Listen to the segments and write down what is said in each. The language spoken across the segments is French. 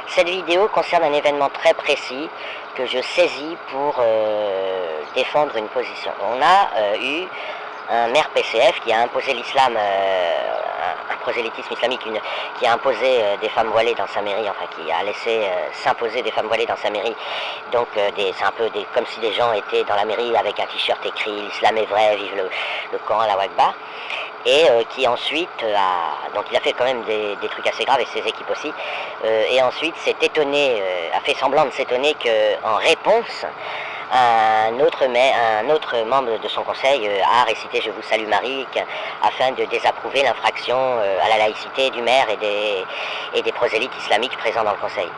Cette vidéo concerne un événement très précis que je saisis pour défendre une position. On a eu un maire PCF qui a imposé l'islam, un prosélytisme islamique, qui a imposé des femmes voilées dans sa mairie, enfin qui a laissé s'imposer des femmes voilées dans sa mairie. Donc c'est un peu comme si des gens étaient dans la mairie avec un t-shirt écrit l'islam est vrai, vive le Coran, la Wakbar. Et qui ensuite donc il a fait quand même des trucs assez graves, et ses équipes aussi, et ensuite s'est étonné, a fait semblant de s'étonner qu'en réponse, un autre membre de son conseil a récité Je vous salue Marie afin de désapprouver l'infraction à la laïcité du maire et des prosélytes islamiques présents dans le conseil.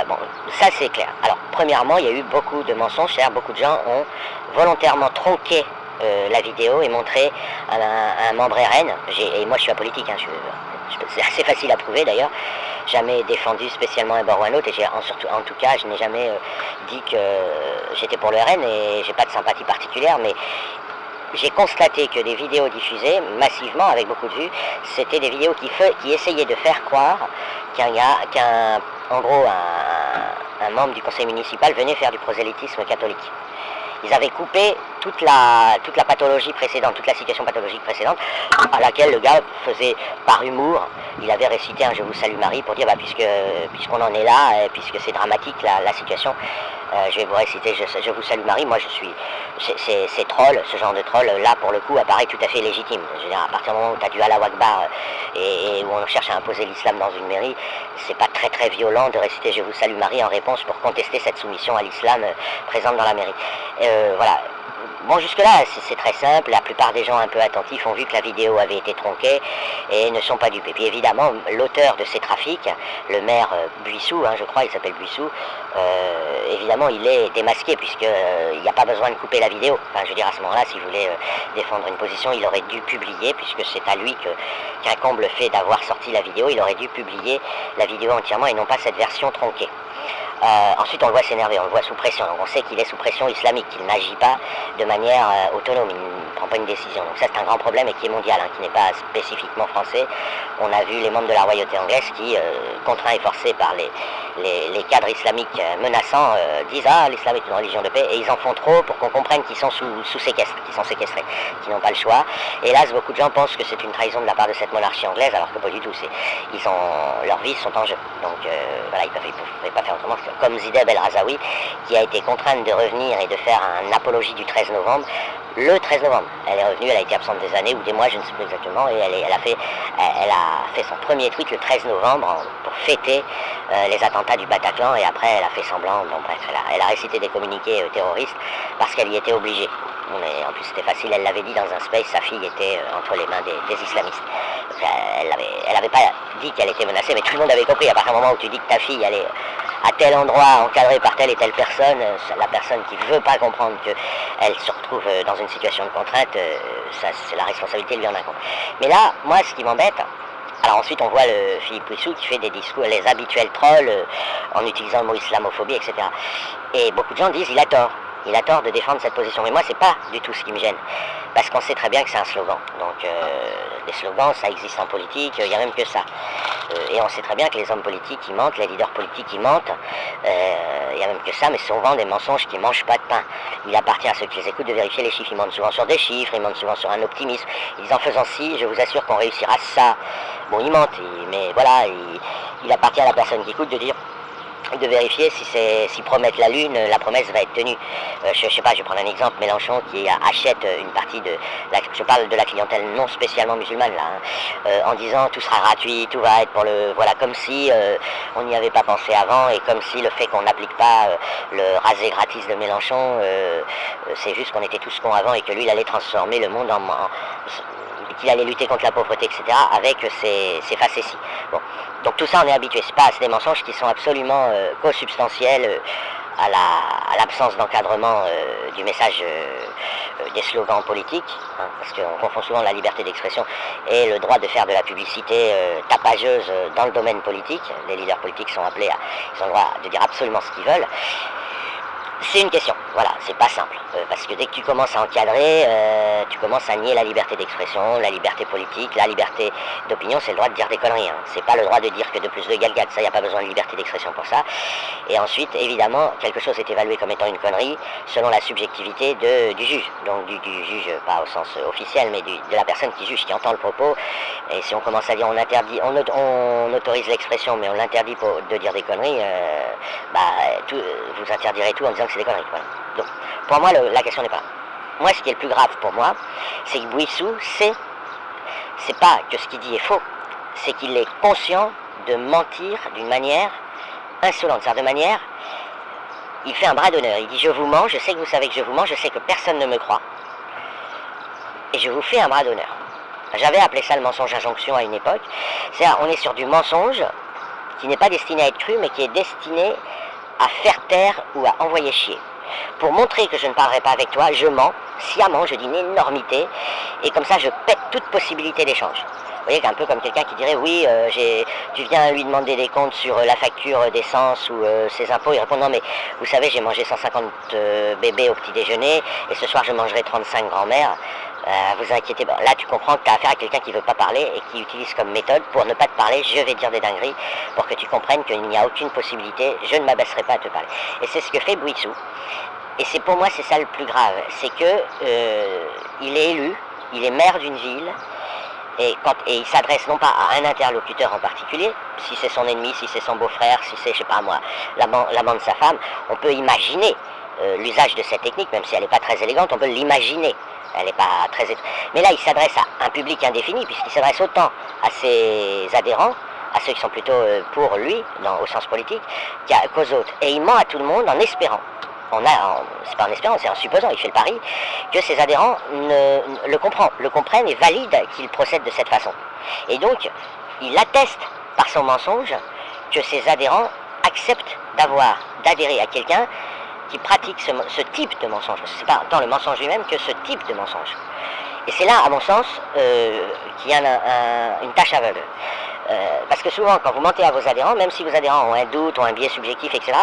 Bon, ça c'est clair. Alors premièrement, il y a eu beaucoup de mensonges, c'est-à-dire beaucoup de gens ont volontairement tronqué la vidéo et montré un membre RN, et moi je suis apolitique, hein, c'est assez facile à prouver d'ailleurs, jamais défendu spécialement un bord ou un autre, et en tout cas je n'ai jamais dit que j'étais pour le RN, et j'ai pas de sympathie particulière, mais j'ai constaté que des vidéos diffusées massivement avec beaucoup de vues, c'était des vidéos qui essayaient de faire croire qu'en gros un membre du conseil municipal venait faire du prosélytisme catholique. Ils avaient coupé toute la pathologie précédente, toute la situation pathologique précédente, à laquelle le gars faisait par humour, il avait récité un Je vous salue Marie pour dire puisqu'on en est là, puisque c'est dramatique la situation, je vais vous réciter je vous salue Marie. Moi je suis, ces trolls, ce genre de troll là pour le coup apparaît tout à fait légitime. Je veux dire, à partir du moment où tu as du Allah Wakbar et où on cherche à imposer l'islam dans une mairie, c'est pas très très violent de réciter Je vous salue Marie en réponse pour contester cette soumission à l'islam présente dans la mairie. Voilà. Bon, jusque-là, c'est très simple. La plupart des gens un peu attentifs ont vu que la vidéo avait été tronquée et ne sont pas dupes. Et puis évidemment, l'auteur de ces trafics, le maire Buissou, je crois, il s'appelle Buissou, évidemment, il est démasqué puisqu'il n'y a pas besoin de couper la vidéo. Enfin, je veux dire, à ce moment-là, s'il voulait défendre une position, il aurait dû publier, puisque c'est à lui qu'incombe le fait d'avoir sorti la vidéo, il aurait dû publier la vidéo entièrement et non pas cette version tronquée. Ensuite on le voit s'énerver, on le voit sous pression, donc on sait qu'il est sous pression islamique, qu'il n'agit pas de manière autonome, il ne prend pas une décision. Donc ça c'est un grand problème et qui est mondial, qui n'est pas spécifiquement français. On a vu les membres de la royauté anglaise qui, contraints et forcés par les cadres islamiques menaçants, disent l'islam est une religion de paix, et ils en font trop pour qu'on comprenne qu'ils sont sous séquestre, qu'ils sont séquestrés, qu'ils n'ont pas le choix. Hélas, beaucoup de gens pensent que c'est une trahison de la part de cette monarchie anglaise, alors que pas du tout, leurs vies sont en jeu. Donc voilà, ils ne pouvaient pas faire autrement. Comme Zideb El Razaoui, qui a été contrainte de revenir et de faire une apologie du 13 novembre, le 13 novembre. Elle est revenue, elle a été absente des années ou des mois, je ne sais plus exactement, et elle a fait son premier tweet le 13 novembre pour fêter les attentats du Bataclan, et après elle a fait semblant, bon bref, elle a récité des communiqués terroristes parce qu'elle y était obligée. Mais en plus c'était facile, elle l'avait dit dans un space, sa fille était entre les mains des islamistes. Elle avait pas dit qu'elle était menacée, mais tout le monde avait compris. À partir du moment où tu dis que ta fille elle est à tel endroit, encadrée par telle et telle personne, la personne qui ne veut pas comprendre qu'elle se retrouve dans une situation de contrainte, c'est la responsabilité lui en incombe. Mais là, moi ce qui m'embête, alors ensuite on voit le Philippe Pouissou qui fait des discours, les habituels trolls, en utilisant le mot islamophobie, etc. Et beaucoup de gens disent il a tort. Il a tort de défendre cette position. Mais moi, c'est pas du tout ce qui me gêne. Parce qu'on sait très bien que c'est un slogan. Donc, les slogans, ça existe en politique, il n'y a même que ça. Et on sait très bien que les hommes politiques, ils mentent, les leaders politiques, ils mentent. Il n'y a même que ça, mais c'est souvent des mensonges qui ne mangent pas de pain. Il appartient à ceux qui les écoutent de vérifier les chiffres. Ils mentent souvent sur des chiffres, ils mentent souvent sur un optimisme. Ils disent en faisant ci, je vous assure qu'on réussira ça. Bon, ils mentent, mais voilà, il appartient à la personne qui écoute de dire, de vérifier s'ils promettent la lune, la promesse va être tenue. Je sais pas, je vais prendre un exemple, Mélenchon qui achète une partie je parle de la clientèle non spécialement musulmane là, en disant tout sera gratuit, tout va être pour voilà, comme si on n'y avait pas pensé avant, et comme si le fait qu'on n'applique pas le rasé gratis de Mélenchon, c'est juste qu'on était tous cons avant et que lui il allait transformer le monde qu'il allait lutter contre la pauvreté, etc., avec ses facéties. Bon. Donc tout ça, on est habitué. C'est des mensonges qui sont absolument consubstantiels à l'absence d'encadrement du message des slogans politiques, parce qu'on confond souvent la liberté d'expression et le droit de faire de la publicité tapageuse dans le domaine politique. Les leaders politiques sont appelés ils ont le droit de dire absolument ce qu'ils veulent. C'est une question, voilà, c'est pas simple, parce que dès que tu commences à encadrer, tu commences à nier la liberté d'expression, la liberté politique, la liberté d'opinion, c'est le droit de dire des conneries, hein. C'est pas le droit de dire que 2 plus 2 égale 4, ça, il n'y a pas besoin de liberté d'expression pour ça. Et ensuite, évidemment, quelque chose est évalué comme étant une connerie selon la subjectivité du juge, donc du juge, pas au sens officiel, mais de la personne qui juge, qui entend le propos. Et si on commence à dire on interdit, on autorise l'expression, mais on l'interdit de dire des conneries, vous interdirez tout en disant que c'est des conneries. Voilà. Donc, pour moi, la question n'est pas là. Moi, ce qui est le plus grave pour moi, c'est que Bouissou, c'est pas que ce qu'il dit est faux, c'est qu'il est conscient de mentir d'une manière insolente. C'est-à-dire de manière, il fait un bras d'honneur. Il dit je vous mens, je sais que vous savez que je vous mens, je sais que personne ne me croit. Et je vous fais un bras d'honneur. J'avais appelé ça le mensonge injonction à une époque. C'est-à-dire, on est sur du mensonge qui n'est pas destiné à être cru, mais qui est destiné à faire taire ou à envoyer chier. Pour montrer que je ne parlerai pas avec toi, je mens, sciemment, je dis une énormité, et comme ça je pète toute possibilité d'échange. Vous voyez, un peu comme quelqu'un qui dirait, oui, tu viens lui demander des comptes sur la facture d'essence ou ses impôts, il répond, non mais vous savez, j'ai mangé 150 bébés au petit déjeuner, et ce soir je mangerai 35 grand-mères. Vous inquiétez pas, là tu comprends que tu as affaire à quelqu'un qui ne veut pas parler et qui utilise comme méthode pour ne pas te parler, je vais dire des dingueries pour que tu comprennes qu'il n'y a aucune possibilité, je ne m'abaisserai pas à te parler. Et c'est ce que fait Bouissou. Et c'est pour moi c'est ça le plus grave, c'est que il est élu, il est maire d'une ville, et il s'adresse non pas à un interlocuteur en particulier, si c'est son ennemi, si c'est son beau-frère, si c'est, je sais pas moi, l'amant de sa femme, on peut imaginer l'usage de cette technique, même si elle n'est pas très élégante, on peut l'imaginer. Elle n'est pas très... Mais là, il s'adresse à un public indéfini, puisqu'il s'adresse autant à ses adhérents, à ceux qui sont plutôt pour lui, au sens politique, qu'aux autres. Et il ment à tout le monde en espérant, c'est pas en espérant, c'est en supposant, il fait le pari, que ses adhérents le comprennent et valident qu'il procède de cette façon. Et donc, il atteste par son mensonge que ses adhérents acceptent d'adhérer à quelqu'un qui pratique ce type de mensonge. C'est pas tant le mensonge lui-même que ce type de mensonge. Et c'est là, à mon sens, qu'il y a une tâche aveugle. Parce que souvent, quand vous mentez à vos adhérents, même si vos adhérents ont un doute, ont un biais subjectif, etc.,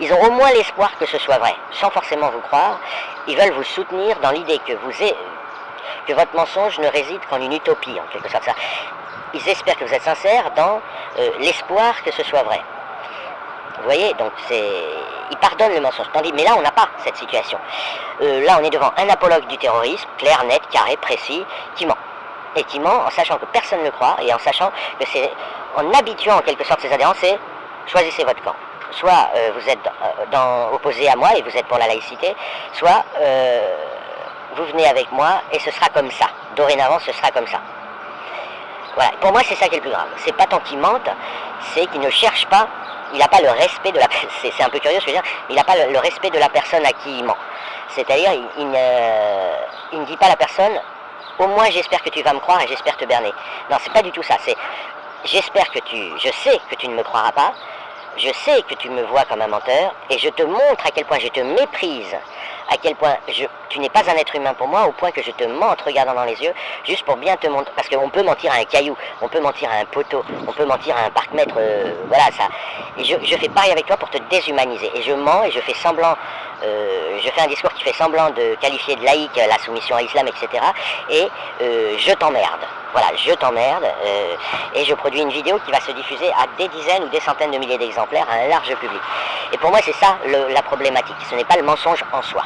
ils ont au moins l'espoir que ce soit vrai. Sans forcément vous croire, ils veulent vous soutenir dans l'idée que votre mensonge ne réside qu'en une utopie, en quelque sorte. Ils espèrent que vous êtes sincère dans l'espoir que ce soit vrai. Vous voyez, donc il pardonne le mensonge. Mais là, on n'a pas cette situation. Là, on est devant un apologue du terrorisme, clair, net, carré, précis, qui ment. Et qui ment en sachant que personne ne le croit, et en sachant que c'est, en habituant en quelque sorte ses adhérents, c'est choisissez votre camp. Soit vous êtes opposé à moi et vous êtes pour la laïcité, soit vous venez avec moi et ce sera comme ça. Dorénavant, ce sera comme ça. Voilà. Pour moi, c'est ça qui est le plus grave. C'est pas tant qu'il mente, c'est qu'il ne cherche pas. Il n'a pas le respect de la personne, c'est un peu curieux ce que je veux dire, il n'a pas le respect de la personne à qui il ment. C'est-à-dire, il ne dit pas à la personne, au moins j'espère que tu vas me croire et j'espère te berner. Non, c'est pas du tout ça, c'est, je sais que tu ne me croiras pas, je sais que tu me vois comme un menteur, et je te montre à quel point je te méprise, à quel point tu n'es pas un être humain pour moi, au point que je te mens en te regardant dans les yeux, juste pour bien te montrer, parce qu'on peut mentir à un caillou, on peut mentir à un poteau, on peut mentir à un parc-mètre, voilà ça. Et je fais pareil avec toi pour te déshumaniser, et je mens et je fais semblant, je fais un discours qui fait semblant de qualifier de laïque la soumission à l'islam, etc. Et je t'emmerde. Voilà, je t'emmerde, et je produis une vidéo qui va se diffuser à des dizaines ou des centaines de milliers d'exemplaires à un large public. Et pour moi, c'est ça la problématique, ce n'est pas le mensonge en soi.